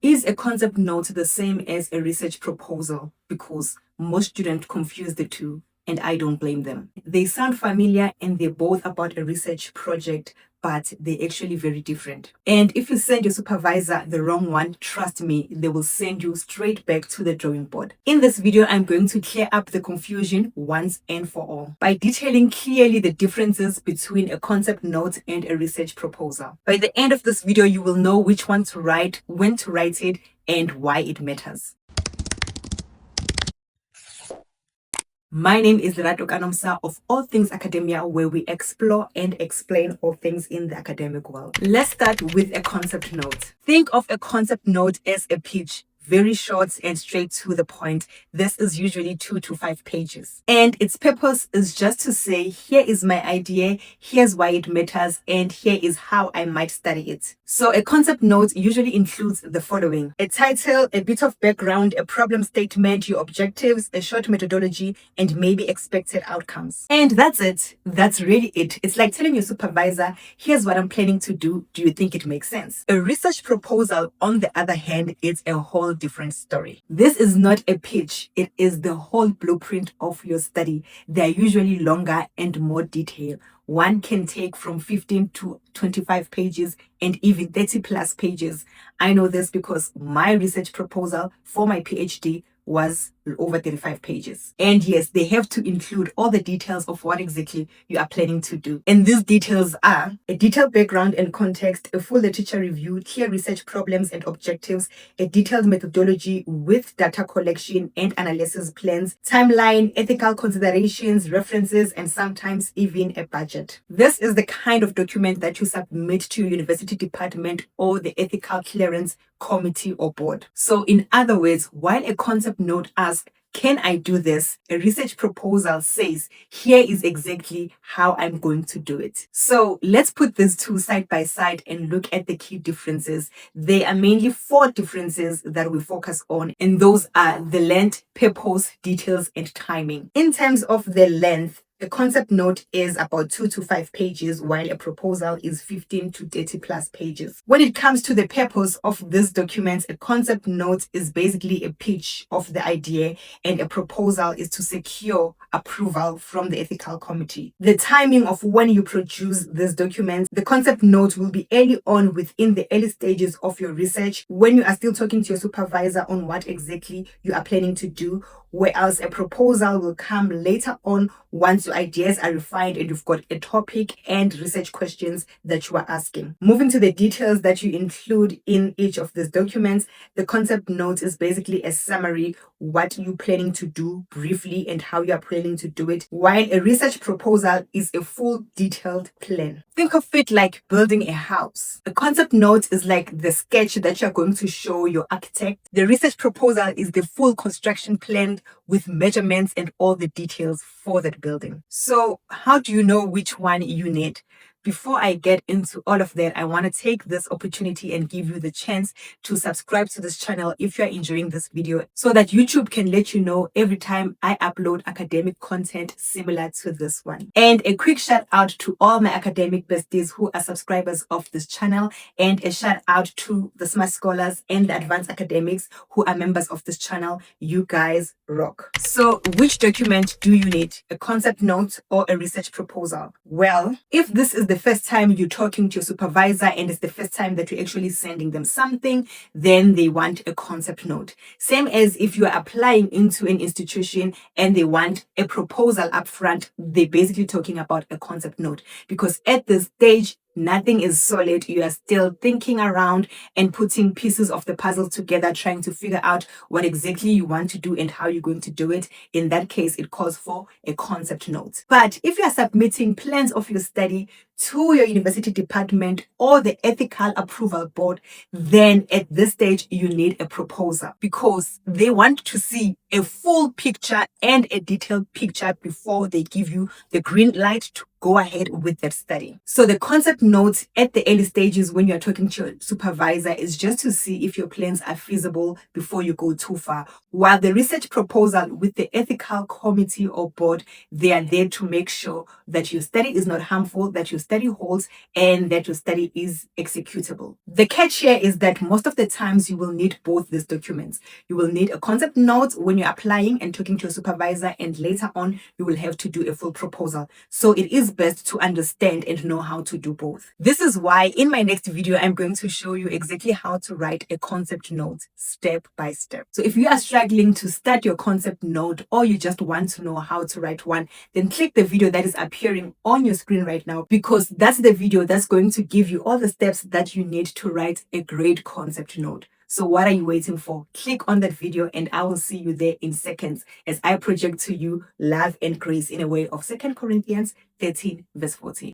Is a concept note the same as a research proposal? Because most students confuse the two, and I don't blame them. They sound familiar and they're both about a research project, but they're actually very different. And if you send your supervisor the wrong one, trust me, they will send you straight back to the drawing board. In this video, I'm going to clear up the confusion once and for all by detailing clearly the differences between a concept note and a research proposal. By the end of this video, you will know which one to write, when to write it, and why it matters. My name is Lerato Kanomsa of All Things Academia, where we explore and explain all things in the academic world. Let's start with a concept note. Think of a concept note as a pitch. Very short and straight to the point. This is usually 2 to 5 pages. And its purpose is just to say, here is my idea, here's why it matters, and here is how I might study it. So a concept note usually includes the following: a title, a bit of background, a problem statement, your objectives, a short methodology, and maybe expected outcomes. And that's it. That's really it. It's like telling your supervisor, here's what I'm planning to do. Do you think it makes sense? A research proposal, on the other hand, is a whole different story. This is not a pitch. It is the whole blueprint of your study. They are usually longer and more detailed. One can take from 15 to 25 pages and even 30 plus pages. I know this because my research proposal for my PhD was over 35 pages. And yes, they have to include all the details of what exactly you are planning to do. And these details are a detailed background and context, a full literature review, clear research problems and objectives, a detailed methodology with data collection and analysis plans, timeline, ethical considerations, references, and sometimes even a budget. This is the kind of document that you submit to your university department or the ethical clearance committee or board. So in other words, while a concept note asks, can I do this? A research proposal says, here is exactly how I'm going to do it. So let's put these two side by side and look at the key differences. There are mainly 4 differences that we focus on, and those are the length, purpose, details, and timing. In terms of the length, a concept note is about 2 to 5 pages, while a proposal is 15 to 30 plus pages. When it comes to the purpose of this document, a concept note is basically a pitch of the idea, and a proposal is to secure approval from the ethical committee. The timing of when you produce this document, the concept note will be early on within the early stages of your research, when you are still talking to your supervisor on what exactly you are planning to do, whereas a proposal will come later on once your ideas are refined and you've got a topic and research questions that you are asking. Moving to the details that you include in each of these documents, the concept note is basically a summary, what you're planning to do briefly and how you are planning to do it, while a research proposal is a full detailed plan. Think of it like building a house. A concept note is like the sketch that you're going to show your architect. The research proposal is the full construction plan with measurements and all the details for that building. So how do you know which one you need? Before I get into all of that, I want to take this opportunity and give you the chance to subscribe to this channel if you're enjoying this video, so that YouTube can let you know every time I upload academic content similar to this one. And a quick shout out to all my academic besties who are subscribers of this channel, and a shout out to the smart scholars and the advanced academics who are members of this channel. You guys rock. So which document do you need? A concept note or a research proposal? Well, if this is the first time you're talking to your supervisor and it's the first time that you're actually sending them something, then they want a concept note. Same as if you are applying into an institution and they want a proposal up front, they're basically talking about a concept note, because at this stage, nothing is solid. You are still thinking around and putting pieces of the puzzle together, trying to figure out what exactly you want to do and how you're going to do it. In that case, it calls for a concept note. But if you are submitting plans of your study to your university department or the ethical approval board, then at this stage you need a proposal, because they want to see a full picture and a detailed picture before they give you the green light to go ahead with that study. So the concept note at the early stages when you're talking to your supervisor is just to see if your plans are feasible before you go too far. While the research proposal with the ethical committee or board, they are there to make sure that your study is not harmful, that your study holds and that your study is executable. The catch here is that most of the times you will need both these documents. You will need a concept note when you're applying and talking to a supervisor, and later on you will have to do a full proposal. So it is best to understand and know how to do both. This is why in my next video I'm going to show you exactly how to write a concept note step by step. So if you are struggling to start your concept note, or you just want to know how to write one, then click the video that is appearing on your screen right now, because that's the video that's going to give you all the steps that you need to write a great concept note. So what are you waiting for? Click on that video and I will see you there in seconds as I project to you love and grace in a way of 2 Corinthians 13 verse 14.